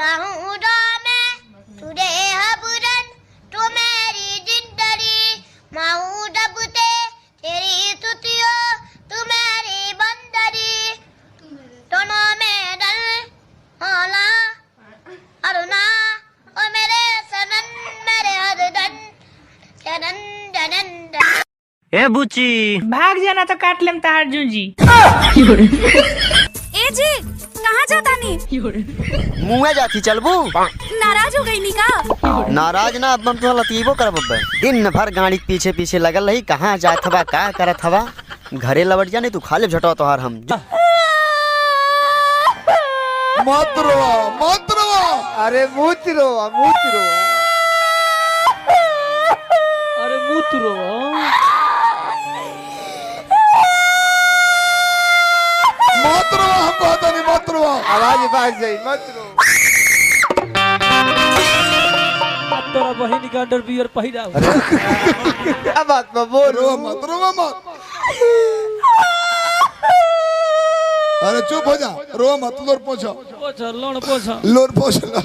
चाहूँगा मैं तुझे हबरन तू मेरी जिंदगी माऊं जब ते तेरी तुतियो तू मेरी बंदरी दोनों में डल होला अरुणा ओ मेरे सनन मेरे हरदन जनन जनन ए बुची भाग जाना तो काट लेम तार जूजी। ए जी कहाँ जाता नी? मुँह जाती चलबू नाराज हो गई नी का? नाराज ना अब हम तो लतीबो करब दिन भर गाड़ी के पीछे पीछे लगल रही कहाँ जात हवा का करत हवा घरे लौट जा नहीं तू खाले झटो तोहार हम मत रो अरे मूत रो अरे मूतरो हम कहता नहीं मत रो आवाज भाग जाई मत रो। तोरा बहिन का अंडरवियर पहिरा क्या बात में बोल रो मत अरे चुप हो जा रो मत लोर पोछो लोर पोछ ला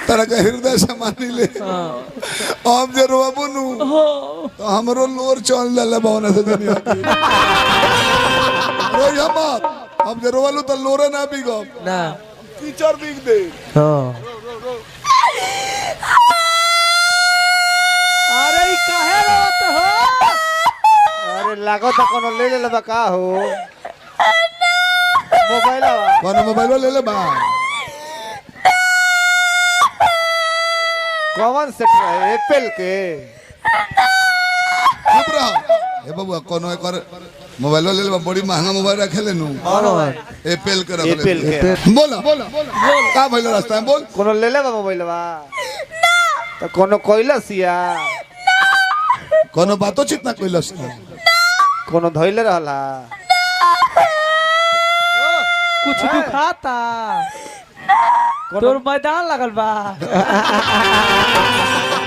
तेरा का हृदय से मानी ले हम जे रो बुनु तो हमरो लोर चल ले बावना से दुनिया की रो या मत हम जे रोवालू तो लोरे ना बिगो ना टीचर बिग दे अरे ई काहे रोत हो? अरे लागो तो कोनो ले ले का हो मोबाइल कौन मोबाइल ले ले बा कौन सेट है एप्पल के? चुप रहो ए बबुआ कोनो एक मोबाइल ले ले बा बड़ी महंगा मोबाइल रखे ले नु एप्पल के रख ले बोला का भइल रास्ता में बोल कोनो ले ले मोबाइलवा तो कोनो कोइलसिया कोनो बातो चितना कोइलस कोनो धइले रहला कुछ दुखाता तोर मैदान लगल बा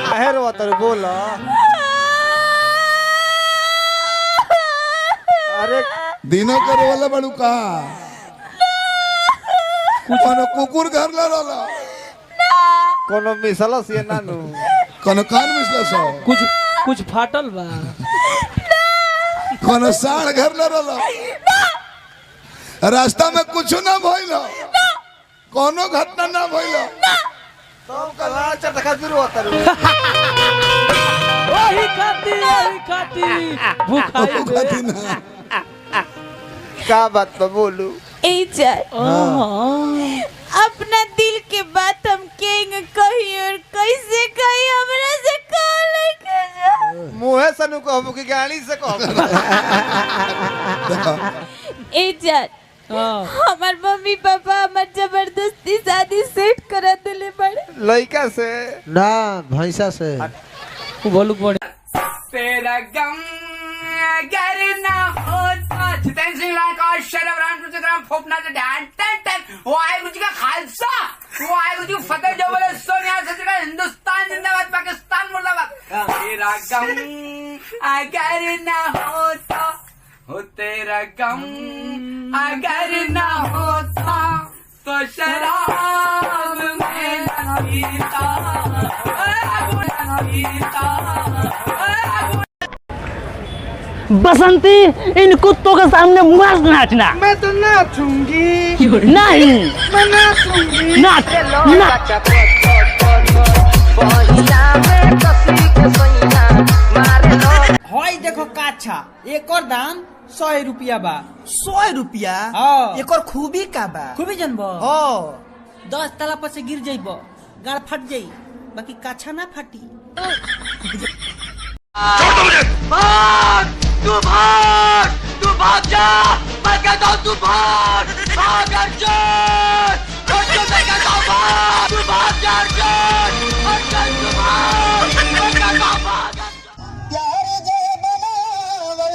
काहे रो तर बोल अरे दिनों के रोला बड़ू का कोनो कुकुर घर ला रोला कोनो मिसलस ये नानू कोनो कान मिसला सो कुछ फाटल बा कोनो साड़ घर ला रोला रास्ता में कुछ ना भइल कोनो घटना ना भइल तुम कला चटका जरूर उतर वही खाती भूखाई खाती ना का बात तो बोलू ए चल अपना दिल के बात हम केंगे कही और कैसे कही हमरा से कह लेके जा मुंह से नु कहबो कि गाड़ी से कहबो ए चल हमार मम्मी पापा हमार जबरदस्ती शादी सेट करा दिले बड़े लड़का से ना भैंसा से बोलू पड़े तेरा गम अगर ना होता जितेंद्र सिंह लाइक और शरद राम ग्राम फोपना से ध्यान टन वाहिगुरु जी का खालसा वाहिगुरु जी फतेह जो बोले सोनिया सचका हिंदुस्तान जिंदाबाद पाकिस्तान मुर्दाबाद तेरा गम अगर ना होता हो तेरा गम अगर ना होता तो शराब में न पीता बसंती इन कुत्तों के सामने मस्त नाचना। मैं तो नाचूंगी नहीं मैं नाचूंगी नाच हई देखो काछा एक और दाम 100 रुपया बा। 100 रुपया? हाँ। एक और खूबी का बा? खूबी जनबो हो 10 तला पर से गिर जाइबो गाड़ फट जाई बाकी काछा ना फटी। तू भाग जा मैं कहता हूँ तू भाग अर्जुन मैं कहता हूँ तू भाग जा अर्जुन तू भाग मैं कहता हूँ भाग प्यार जे बनावल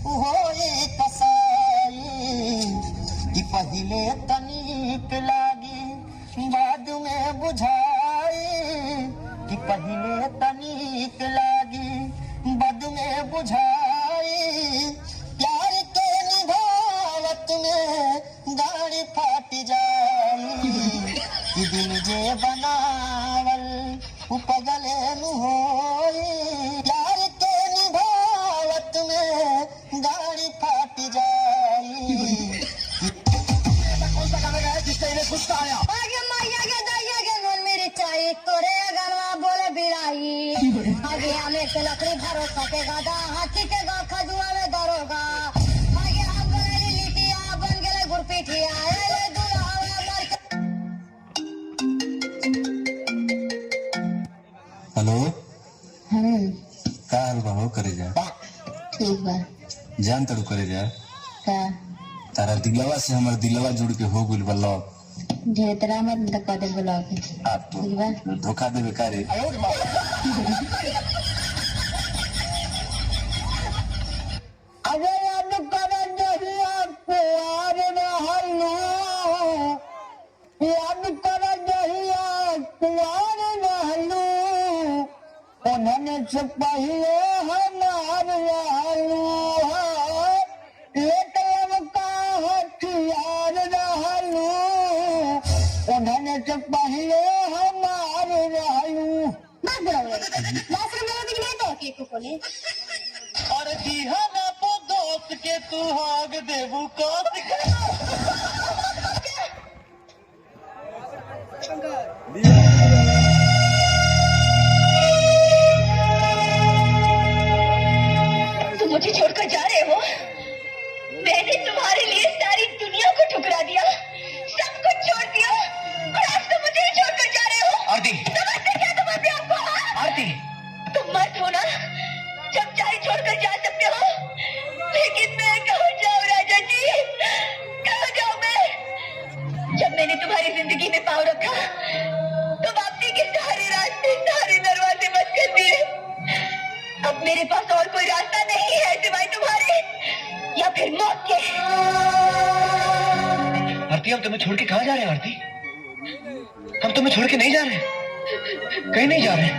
होए कसाई कि पहिले तनिक लागी बाद में बुझाई कि पहिले तनिक लागी बाद में बुझाई प्यार के निभावत में गाड़ी फाट जाई कि दिल जे बनावल उपगले नु होई यार के निभावत में गाड़ी फाट जाई कौन सा गाना गाया जिससे इन्हें गुस्सा आया आगे मैया के दैया के मन मेरी चाई तोरे गनवा बोले बिराई आगे हमें के लकड़ी भरोसा के गादा हाथी के गा खजुआ में दरोगा आगे हम गले लिटिया बन गले गुरपीठिया ए दुल्हावा मर के हेलो का हाल बा हो करे जा ठीक बा जान तड़ू करे जा का तारा दिलवा से हमर दिलवा जुड़ के हो गइल बल्लो ढेतरा मत धक्का दे ब्लॉक आप ठीक बा धोखा देवे का रे अबे याद कर दहिया प्यार रहलो याद कर दहिया प्यार रहलो उन्होंने से पहले हमार रहलो एक लड़का हथियार रहलो उन्होंने से पहले हमार रहलो बात बराबर बात मेरा दिख नहीं तो के को बोले और दीहाना पो दोस्त के तू हाग देबू कोस तुम मुझे छोड़कर जा रहे हो मैंने तुम्हारे लिए सारी दुनिया को ठुकरा दिया सब कुछ छोड़ दिया और आज तुम मुझे ही छोड़कर जा रहे हो आरती समझते क्या तुम अपने आप को हाँ? आरती तुम मर्द हो ना जब चाहे छोड़कर जा सकते हो लेकिन मैं कहाँ जाऊँ राजा जी कहाँ जाऊँ मैं जब मैंने तुम्हारी जिंदगी में पाँव रखा तो वापसी के सारे रास्ते सारे दरवाजे बंद कर दिए अब मेरे पास और कोई रास्ता नहीं है सिवाय तुम्हारे या फिर मौत के आरती हम तुम्हें छोड़ के कहाँ जा रहे हैं आरती हम तुम्हें छोड़ के नहीं जा रहे कहीं नहीं जा रहे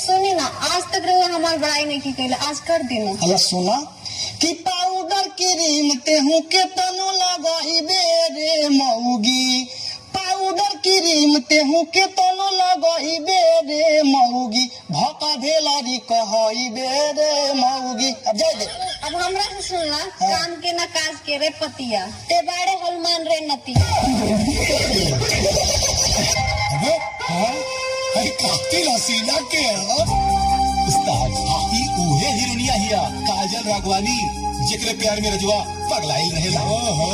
सुनी ना आज तक रहो हमारी बड़ाई नहीं की कैले आज कर देना अरे सुना कि पाउडर क्रीम तेहू के तनु लगाई बेरे मऊगी पाउडर क्रीम तेहू के तनु लगाई बेरे मऊगी भका भेलारी कहई बेरे मऊगी अब जाए दे अब हमरा से सुनना काम के ना काज के रे पतिया ते बाड़े हनुमान रे नतिया अरे हाँ अरे काफी रसीला के उस्ताद ई उहे हिरनिया हिया काजल राघवानी जेकरे प्यार में रजवा पगलाई रहेला ओहो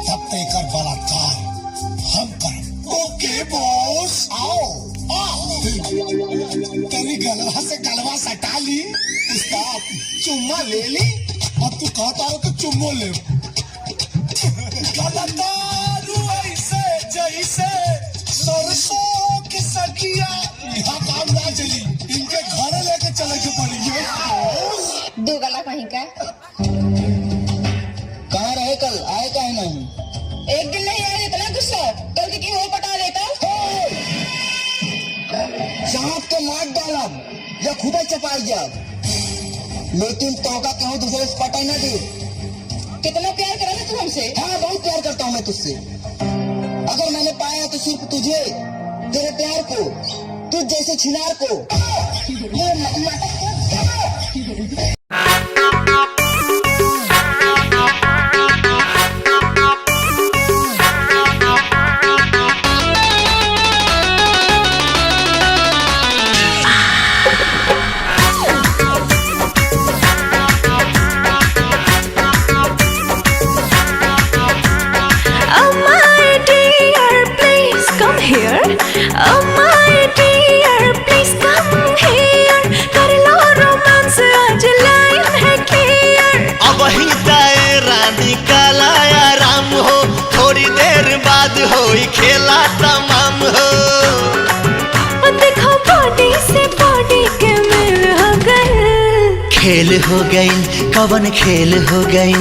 तब ते कर बलात्कार हम कर ओके बॉस आओ तेरी गलवा से गलवा सटा ली उस्ताद चुम्मा ले ली अब तू कहता हो कि चुम्मो ले गलतारू ऐसे जैसे सरसों की सब्जियां यहाँ काम ना चली इनके घर लेके चले के पड़ेंगे दो गला कहीं का कहाँ रहे कल आए काहे नहीं एक दिन नहीं आया इतना गुस्सा कल की हो पटा लेता सांप के मार डाला या खुदा चपाई जा लेकिन तोका क्यों दूसरे से पटा ना दे कितना प्यार करा ना तू हमसे हाँ बहुत प्यार करता हूँ मैं तुझसे अगर मैंने पाया तो सिर्फ तुझे तेरे प्यार को तुझ जैसे छिनार को ये नाटक होई खेला तमाम हो देखो बॉडी से बॉडी के मेल हो गए खेल हो गई कवन खेल हो गई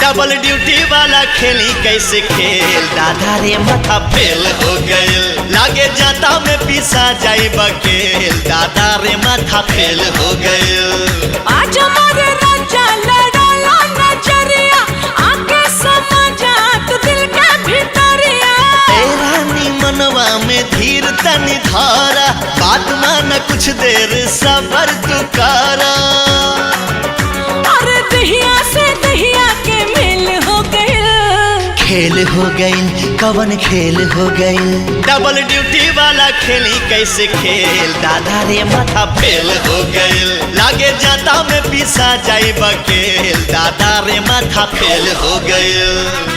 डबल ड्यूटी वाला खेली कैसे खेल दादा रे माथा फेल हो गई लागे जाता में पीसा जाई बकेल दादा रे माथा फेल हो गई आज हमारे राजा लड़ाला नजरिया आके समझा तू दिल के भीतरिया रानी धारा, बात माना कुछ देर सबर तू करा। अरे दहिया से दहिया के मेल हो गए, खेल हो गई कवन खेल हो गई, डबल ड्यूटी वाला खेली कैसे खेल, दादा रे माथा फेल हो गई, लागे जाता में पिसा जाई बकेल, दादा रे माथा फेल हो गई।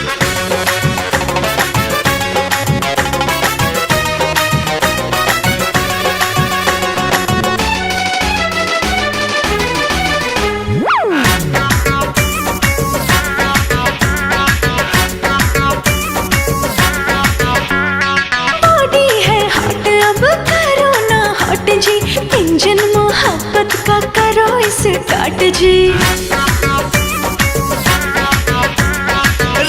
जी इंजन मोहब्बत का करो स्टार्ट जी।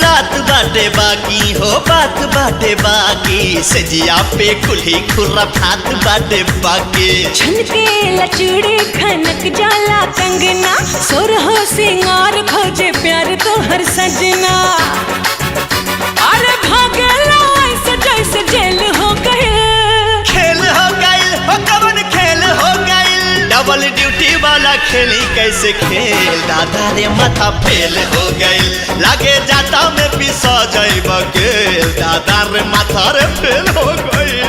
रात बाटे बाकी हो बात बाटे बाकी, सजिया पे कुल्ही खुराफात बाटे बाकी। छनके लचड़ी खनक जाला कंगना, सोरहो सिंगार खोजे प्यार तो हर सजना। अरे भागला ऐसे जैसे जेल हो गए, खेल हो गई हो कवन खेल हो गई, डबल ड्यूटी वाला खेली कैसे खेल, दादा रे माथा फेल हो गई, लागे जाता में पिसा जाई बकेल, दादा रे माथा रे फेल हो गई।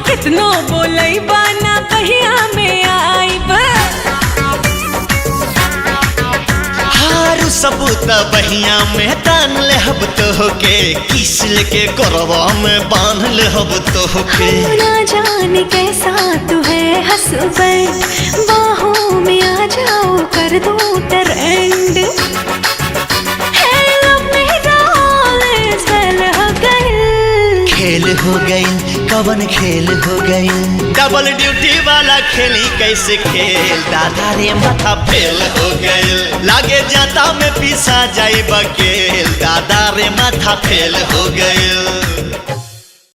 कितनो बोलई बाना बहिया में आईब, हारू सबूत बहिया में तान ले हब तो होके, किस लेके करवा में बांध ले हब तो होके। ना जाने कैसा तू है हसबैंड, बाहों में आ जाओ कर दो ट्रेंड। खेल हो गई कवन खेल हो गई, डबल ड्यूटी वाला खेली कैसे खेल, दादा रे माथा फेल हो गई, लागे जाता में पिसा जाई बकेल, दादा रे माथा फेल हो गई।